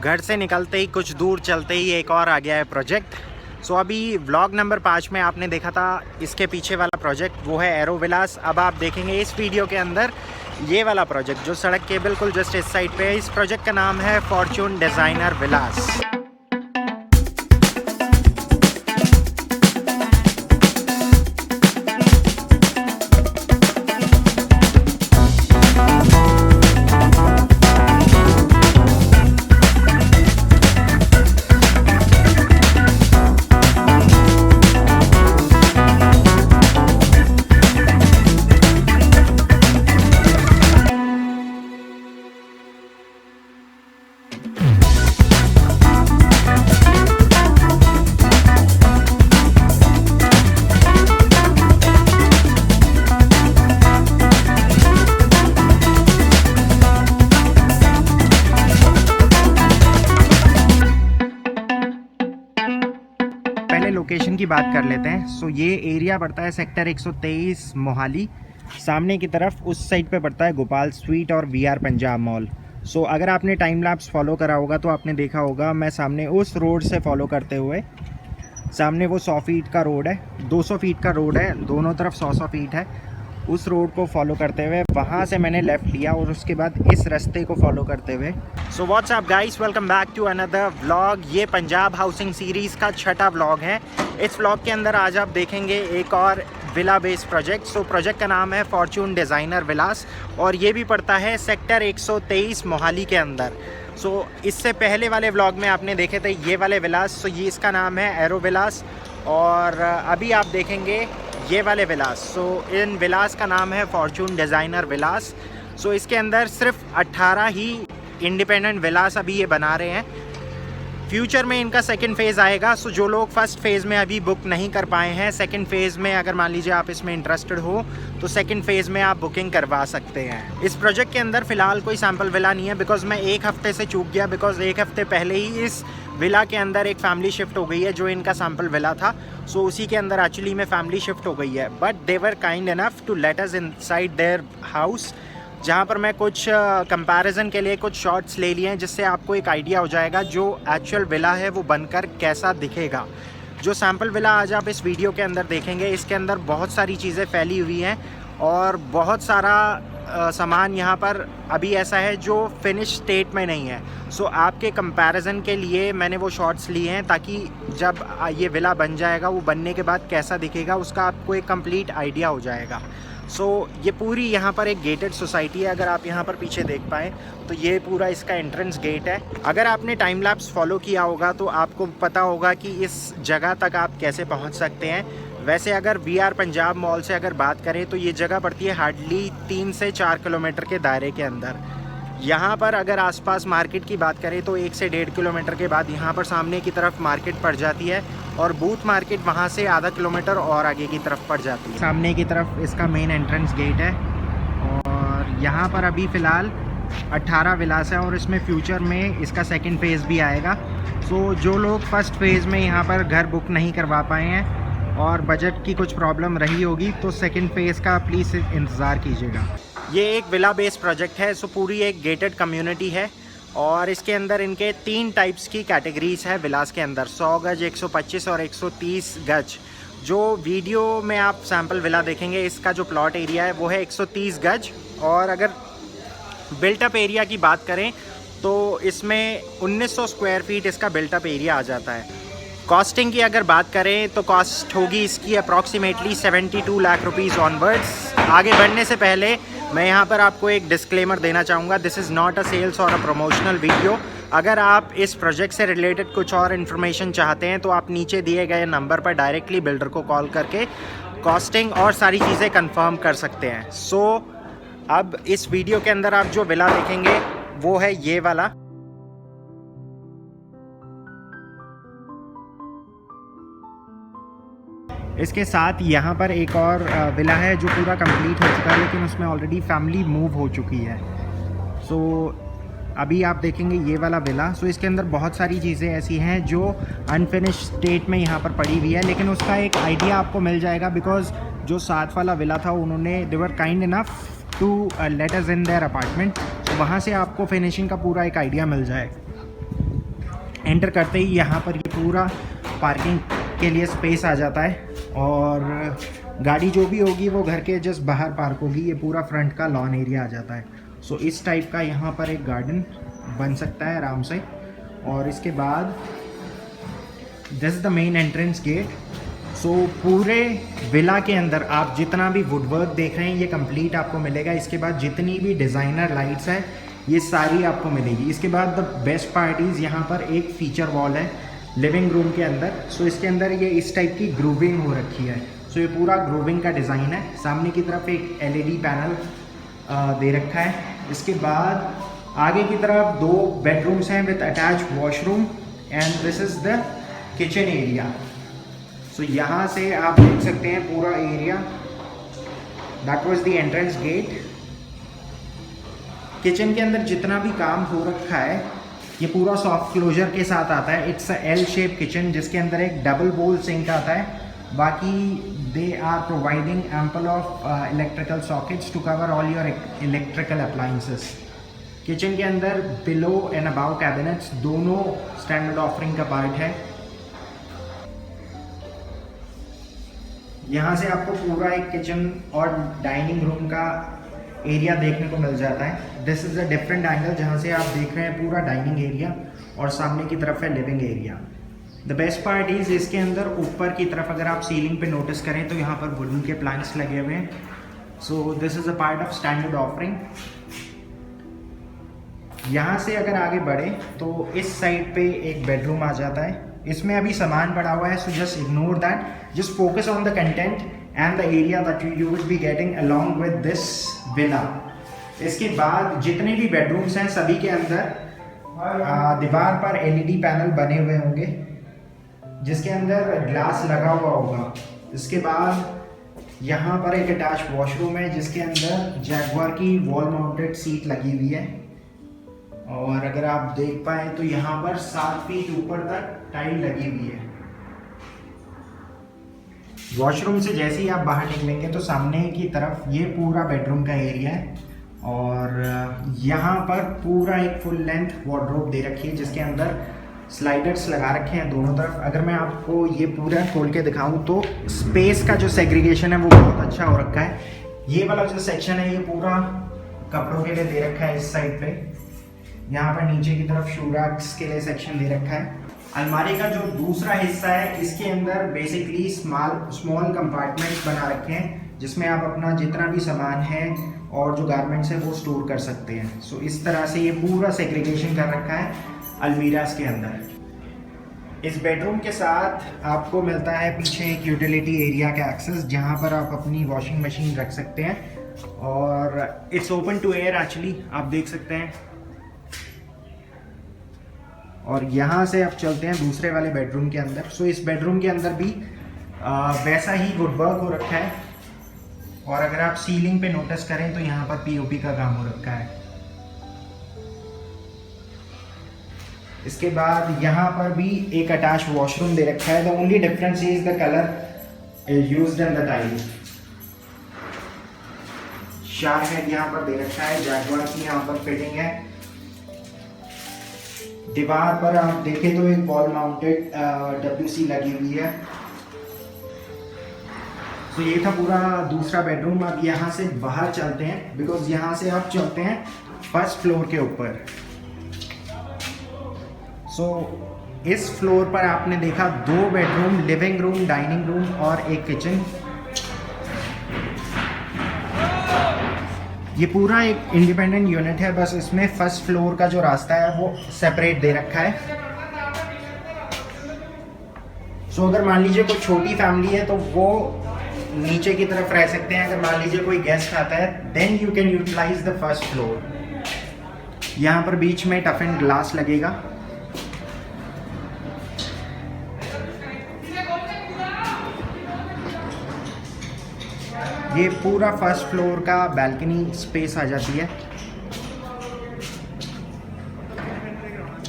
घर से निकलते ही कुछ दूर चलते ही एक और आ गया है प्रोजेक्ट। सो अभी व्लॉग नंबर 5 में आपने देखा था इसके पीछे वाला प्रोजेक्ट, वो है एरो विलास। अब आप देखेंगे इस वीडियो के अंदर ये वाला प्रोजेक्ट जो सड़क के बिल्कुल जस्ट इस साइड पे है। इस प्रोजेक्ट का नाम है फॉर्च्यून डिज़ाइनर विलास। लोकेशन की बात कर लेते हैं। सो ये एरिया पड़ता है सेक्टर 123 मोहाली। सामने की तरफ उस साइड पे पड़ता है गोपाल स्वीट और वीआर पंजाब मॉल। सो अगर आपने टाइम लैप्स फॉलो करा होगा तो आपने देखा होगा मैं सामने उस रोड से फॉलो करते हुए, सामने वो 100 फीट का रोड है, 200 फीट का रोड है, दोनों तरफ 100 फीट है। उस रोड को फॉलो करते हुए वहाँ से मैंने लेफ़्ट लिया और उसके बाद इस रास्ते को फॉलो करते हुए। So what's up guys, welcome back to another vlog. ये पंजाब हाउसिंग सीरीज़ का 6ठा व्लॉग है। इस व्लॉग के अंदर आज आप देखेंगे एक और villa based project. So project का नाम है फॉर्च्यून डिज़ाइनर विलास और ये भी पड़ता है सेक्टर 123 मोहाली के अंदर। सो इससे पहले वाले व्लॉग में आपने देखे थे ये वाले विलास। सो ये इसका नाम है एरो विलास और अभी आप देखेंगे ये वाले विलास। सो इन विलास का नाम है फॉर्च्यून डिज़ाइनर विलास। सो इसके अंदर सिर्फ 18 ही इंडिपेंडेंट विलास अभी ये बना रहे हैं। फ्यूचर में इनका सेकंड फेज़ आएगा। सो जो लोग फर्स्ट फेज़ में अभी बुक नहीं कर पाए हैं, सेकंड फेज़ में अगर मान लीजिए आप इसमें इंटरेस्टेड हो तो सेकंड फेज़ में आप बुकिंग करवा सकते हैं। इस प्रोजेक्ट के अंदर फ़िलहाल कोई सैम्पल विला नहीं है बिकॉज़ मैं एक हफ़्ते से चूक गया, बिकॉज़ एक हफ़्ते पहले ही इस विला के अंदर एक फैमिली शिफ्ट हो गई है जो इनका सैम्पल विला था। सो उसी के अंदर एक्चुअली में फैमिली शिफ्ट हो गई है, but they were kind enough to let us inside their house, जहाँ पर मैं कुछ कंपैरिजन के लिए कुछ शॉट्स ले लिए हैं जिससे आपको एक आइडिया हो जाएगा जो एक्चुअल विला है वो बनकर कैसा दिखेगा। जो सैम्पल विला आज आप इस वीडियो के अंदर देखेंगे इसके अंदर बहुत सारी चीज़ें फैली हुई हैं और बहुत सारा सामान यहाँ पर अभी ऐसा है जो फिनिश स्टेट में नहीं है। सो आपके कंपैरिजन के लिए मैंने वो शॉट्स लिए हैं ताकि जब ये विला बन जाएगा वो बनने के बाद कैसा दिखेगा उसका आपको एक कंप्लीट आइडिया हो जाएगा। सो ये पूरी यहाँ पर एक गेटेड सोसाइटी है। अगर आप यहाँ पर पीछे देख पाएँ तो ये पूरा इसका एंट्रेंस गेट है। अगर आपने टाइम लैप्स फॉलो किया होगा तो आपको पता होगा कि इस जगह तक आप कैसे पहुँच सकते हैं। वैसे अगर वीआर पंजाब मॉल से अगर बात करें तो ये जगह पड़ती है हार्डली 3 से 4 किलोमीटर के दायरे के अंदर। यहाँ पर अगर आसपास मार्केट की बात करें तो 1 से 1.5 किलोमीटर के बाद यहाँ पर सामने की तरफ मार्केट पड़ जाती है और बूथ मार्केट वहाँ से आधा किलोमीटर और आगे की तरफ पड़ जाती है। सामने की तरफ इसका मेन एंट्रेंस गेट है और यहाँ पर अभी फ़िलहाल 18 विलास है और इसमें फ्यूचर में इसका सेकंड फेज़ भी आएगा। सो जो लोग फर्स्ट फेज़ में यहाँ पर घर बुक नहीं करवा पाए हैं और बजट की कुछ प्रॉब्लम रही होगी तो सेकंड फेज़ का प्लीज़ इंतज़ार कीजिएगा। ये एक विला बेस्ड प्रोजेक्ट है। सो पूरी एक गेटेड कम्युनिटी है और इसके अंदर इनके 3 टाइप्स की कैटेगरीज़ है विलास के अंदर, 100 गज, 125 और 130 गज। जो वीडियो में आप सैम्पल विला देखेंगे इसका जो प्लॉट एरिया है वो है 130 गज और अगर बिल्टअप एरिया की बात करें तो इसमें 1900 स्क्वायर फीट इसका बिल्टअप एरिया आ जाता है। कॉस्टिंग की अगर बात करें तो कॉस्ट होगी इसकी अप्रॉक्सीमेटली 72 लाख रुपीज़ ऑनवर्ड्स। आगे बढ़ने से पहले मैं यहाँ पर आपको एक डिस्क्लेमर देना चाहूँगा, this is not a sales or a promotional video. अगर आप इस प्रोजेक्ट से रिलेटेड कुछ और इन्फॉर्मेशन चाहते हैं तो आप नीचे दिए गए नंबर पर डायरेक्टली बिल्डर को कॉल करके कॉस्टिंग और सारी चीज़ें कंफर्म कर सकते हैं। सो अब इस वीडियो के अंदर आप जो विला देखेंगे वो है ये वाला। इसके साथ यहाँ पर एक और विला है जो पूरा कंप्लीट हो चुका है लेकिन उसमें ऑलरेडी फैमिली मूव हो चुकी है। सो अभी आप देखेंगे ये वाला विला। सो इसके अंदर बहुत सारी चीज़ें ऐसी हैं जो अनफिनिश स्टेट में यहाँ पर पड़ी हुई है, लेकिन उसका एक आइडिया आपको मिल जाएगा बिकॉज जो साथ वाला विला था उन्होंने they were kind enough to let us in their apartment. तो वहाँ से आपको फिनिशिंग का पूरा एक आइडिया मिल जाएगा। एंटर करते ही यहाँ पर ये पूरा पार्किंग के लिए स्पेस आ जाता है, और गाड़ी जो भी होगी वो घर के जस्ट बाहर पार्क होगी। ये पूरा फ्रंट का लॉन एरिया आ जाता है। सो इस टाइप का यहाँ पर एक गार्डन बन सकता है आराम से। और इसके बाद this is the main entrance gate. So पूरे विला के अंदर आप जितना भी वुडवर्क देख रहे हैं ये कंप्लीट आपको मिलेगा। इसके बाद जितनी भी डिज़ाइनर लाइट्स हैं ये सारी आपको मिलेगी। इसके बाद द बेस्ट पार्टीज़, यहाँ पर एक फीचर वॉल है लिविंग रूम के अंदर। सो इसके अंदर ये इस टाइप की ग्रूविंग हो रखी है। सो ये पूरा ग्रूविंग का डिज़ाइन है। सामने की तरफ एक LED पैनल दे रखा है। इसके बाद आगे की तरफ 2 बेडरूम्स हैं with attach washroom, and this is the kitchen area. So यहाँ से आप देख सकते हैं पूरा area. That was the entrance gate. Kitchen के अंदर जितना भी काम हो रखा है ये पूरा सॉफ्ट क्लोजर के साथ आता है। It's a L shape kitchen जिसके अंदर एक डबल बोल सिंक आता है। बाकी they are providing ample of electrical sockets to cover all your electrical appliances. Kitchen के अंदर बिलो एंड अबाव कैबिनेट्स दोनों स्टैंडर्ड ऑफरिंग का पार्ट है। यहाँ से आपको पूरा एक किचन और डाइनिंग रूम का एरिया देखने को मिल जाता है। This is a different angle जहाँ से आप देख रहे हैं पूरा डाइनिंग एरिया, और सामने की तरफ है living area. The best part is इसके अंदर ऊपर की तरफ अगर आप सीलिंग पे नोटिस करें तो यहाँ पर वुडन के प्लैंक्स लगे हुए हैं। So this is a part of standard offering. यहाँ से अगर आगे बढ़े तो इस साइड पे एक बेडरूम आ जाता है। इसमें अभी सामान पड़ा हुआ है, so just ignore that, just focus on the content and the area that you will be getting along with this villa. इसके बाद जितने भी बेडरूम्स हैं सभी के अंदर दीवार पर LED पैनल बने हुए होंगे जिसके अंदर ग्लास लगा हुआ होगा। इसके बाद यहाँ पर एक अटैच वॉशरूम है जिसके अंदर जैगुआर की वॉल माउंटेड सीट लगी हुई है, और अगर आप देख पाए तो यहाँ पर 7 फीट ऊपर तक टाइल लगी हुई है। वॉशरूम से जैसे ही आप बाहर निकलेंगे तो सामने की तरफ ये पूरा बेडरूम का एरिया है, और यहाँ पर पूरा एक फुल लेंथ वार्डरोब दे रखी है जिसके अंदर स्लाइडर्स लगा रखे हैं दोनों तरफ। अगर मैं आपको ये पूरा खोल के दिखाऊं तो स्पेस का जो सेग्रीगेशन है वो बहुत अच्छा हो रखा है। ये वाला जो सेक्शन है ये पूरा कपड़ों के लिए दे रखा है। इस साइड पे यहाँ पर नीचे की तरफ शू रैक्स के लिए सेक्शन दे रखा है। अलमारी का जो दूसरा हिस्सा है इसके अंदर बेसिकली स्मॉल कंपार्टमेंट्स बना रखे हैं जिसमें आप अपना जितना भी सामान है और जो गारमेंट्स है वो स्टोर कर सकते हैं। सो इस तरह से ये पूरा सेग्रीगेशन कर रखा है अलमीरास के अंदर। इस बेडरूम के साथ आपको मिलता है पीछे एक यूटिलिटी एरिया का एक्सेस जहाँ पर आप अपनी वॉशिंग मशीन रख सकते हैं, और it's open to air actually, आप देख सकते हैं। और यहाँ से अब चलते हैं दूसरे वाले बेडरूम के अंदर। सो इस बेडरूम के अंदर भी वैसा ही वुडवर्क हो रखा है, और अगर आप सीलिंग पे नोटिस करें तो यहाँ पर POP का काम हो रखा है। इसके बाद यहाँ पर भी एक अटैच वॉशरूम दे रखा है। The only difference is the colour used in the tile. शार हेड यहाँ पर दे रखा है, जैगुआर की यहाँ पर फिटिंग है। दीवार पर आप देखें तो एक वॉल माउंटेड WC लगी हुई है। तो ये था पूरा दूसरा बेडरूम। अब यहाँ से बाहर चलते हैं बिकॉज यहाँ से आप चलते हैं फर्स्ट फ्लोर के ऊपर। सो इस फ्लोर पर आपने देखा 2 bedroom, living room, dining room और एक किचन। ये पूरा एक इंडिपेंडेंट यूनिट है, बस इसमें फर्स्ट फ्लोर का जो रास्ता है वो सेपरेट दे रखा है। सो अगर मान लीजिए कोई छोटी फैमिली है तो वो नीचे की तरफ रह सकते हैं। अगर मान लीजिए कोई गेस्ट आता है then you can utilise the first floor. यहाँ पर बीच में टफ एंड ग्लास लगेगा। ये पूरा फर्स्ट फ्लोर का बैल्कनी स्पेस आ जाती है।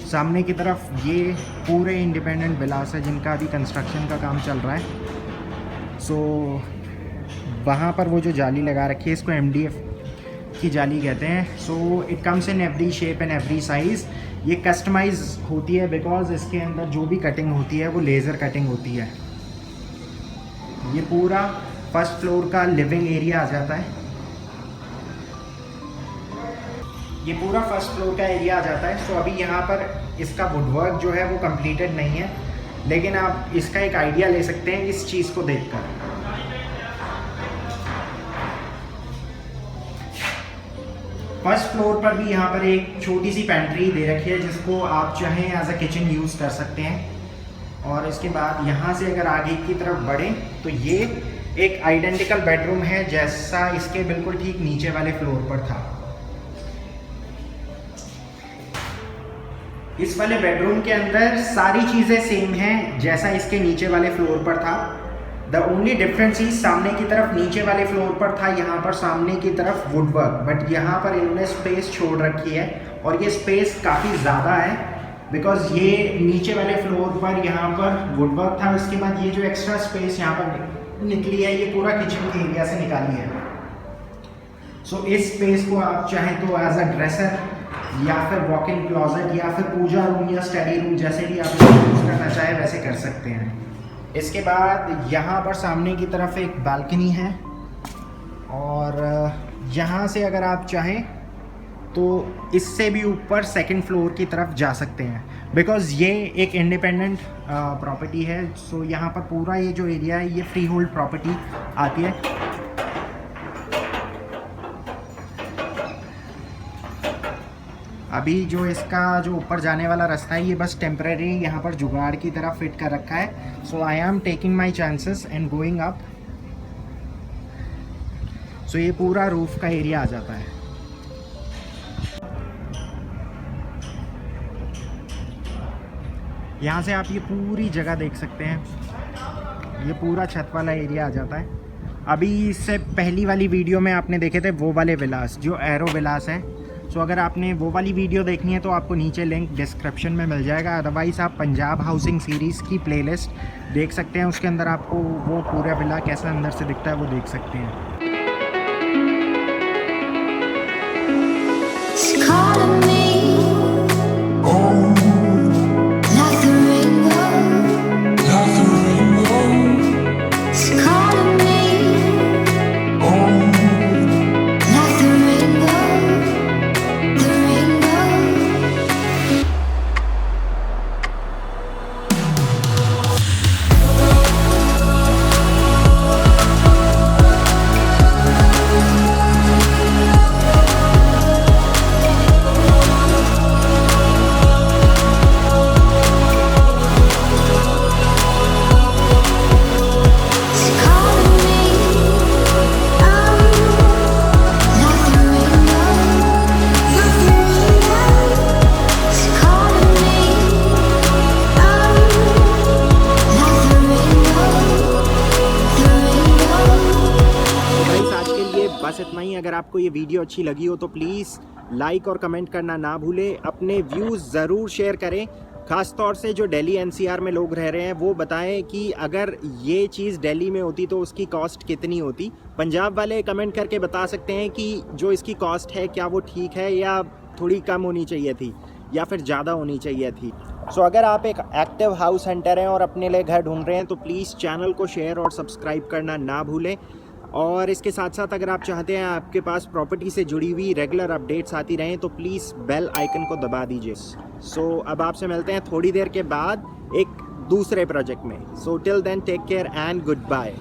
सामने की तरफ ये पूरे इंडिपेंडेंट विलास है जिनका अभी कंस्ट्रक्शन का काम चल रहा है। सो वहाँ पर वो जो जाली लगा रखी है इसको MDF की जाली कहते हैं। So it comes in every shape and every size ये कस्टमाइज होती है बिकॉज इसके अंदर जो भी कटिंग होती है वो लेज़र कटिंग होती है। ये पूरा फर्स्ट फ्लोर का लिविंग एरिया आ जाता है। ये पूरा फर्स्ट फ्लोर का एरिया आ जाता है। सो अभी यहाँ पर इसका वुडवर्क जो है वो कंप्लीटेड नहीं है, लेकिन आप इसका एक आइडिया ले सकते हैं इस चीज़ को देखकर। फर्स्ट फ्लोर पर भी यहाँ पर एक छोटी सी पेंट्री दे रखी है जिसको आप चाहें एज अ किचन यूज़ कर सकते हैं। और इसके बाद यहाँ से अगर आगे की तरफ बढ़ें तो ये एक आइडेंटिकल बेडरूम है जैसा इसके बिल्कुल ठीक नीचे वाले फ्लोर पर था। इस वाले बेडरूम के अंदर सारी चीज़ें सेम हैं जैसा इसके नीचे वाले फ्लोर पर था। द ओनली डिफरेंस ही सामने की तरफ नीचे वाले फ्लोर पर था, यहाँ पर सामने की तरफ वुडवर्क, बट यहाँ पर इन्होंने स्पेस छोड़ रखी है और ये स्पेस काफ़ी ज़्यादा है बिकॉज ये नीचे वाले फ्लोर पर यहाँ पर वुडवर्क था। उसके बाद ये जो एक्स्ट्रा स्पेस यहाँ पर निकली है ये पूरा किचन के एरिया से निकाली है। सो इस स्पेस को आप चाहें तो एज अ ड्रेसर या फिर वॉक इन क्लॉजेट या फिर पूजा रूम या स्टडी रूम जैसे भी आप यूज़ करना चाहें वैसे कर सकते हैं। इसके बाद यहाँ पर सामने की तरफ एक बालकनी है और यहाँ से अगर आप चाहें तो इससे भी ऊपर सेकंड फ्लोर की तरफ जा सकते हैं बिकॉज़ ये एक इंडिपेंडेंट प्रॉपर्टी है। सो यहाँ पर पूरा ये जो एरिया है ये फ्री होल्ड प्रॉपर्टी आती है। अभी जो इसका जो ऊपर जाने वाला रास्ता है ये बस टेम्परेरी यहाँ पर जुगाड़ की तरफ फिट कर रखा है। So I am taking my chances and going up. So ये पूरा रूफ का एरिया आ जाता है। यहाँ से आप ये पूरी जगह देख सकते हैं, ये पूरा छत वाला एरिया आ जाता है। अभी इससे पहली वाली वीडियो में आपने देखे थे वो वाले विलास जो एरो विलास है। सो अगर आपने वो वाली वीडियो देखनी है तो आपको नीचे लिंक डिस्क्रिप्शन में मिल जाएगा। अदरवाइज़ आप पंजाब हाउसिंग सीरीज़ की प्लेलिस्ट देख सकते हैं, उसके अंदर आपको वो पूरा विला कैसा अंदर से दिखता है वो देख सकते हैं। बस इतना ही। अगर आपको ये वीडियो अच्छी लगी हो तो प्लीज़ लाइक और कमेंट करना ना भूलें। अपने व्यूज़ ज़रूर शेयर करें, ख़ास तौर से जो दिल्ली एनसीआर में लोग रह रहे हैं वो बताएं कि अगर ये चीज़ दिल्ली में होती तो उसकी कॉस्ट कितनी होती। पंजाब वाले कमेंट करके बता सकते हैं कि जो इसकी कॉस्ट है क्या वो ठीक है या थोड़ी कम होनी चाहिए थी या फिर ज़्यादा होनी चाहिए थी। सो अगर आप एक एक्टिव हाउस हंटर हैं और अपने लिए घर ढूंढ रहे हैं तो प्लीज़ चैनल को शेयर और सब्सक्राइब करना ना भूलें। और इसके साथ साथ अगर आप चाहते हैं आपके पास प्रॉपर्टी से जुड़ी हुई रेगुलर अपडेट्स आती रहें तो प्लीज़ बेल आइकन को दबा दीजिए। सो अब आपसे मिलते हैं थोड़ी देर के बाद एक दूसरे प्रोजेक्ट में। So till then take care and good bye.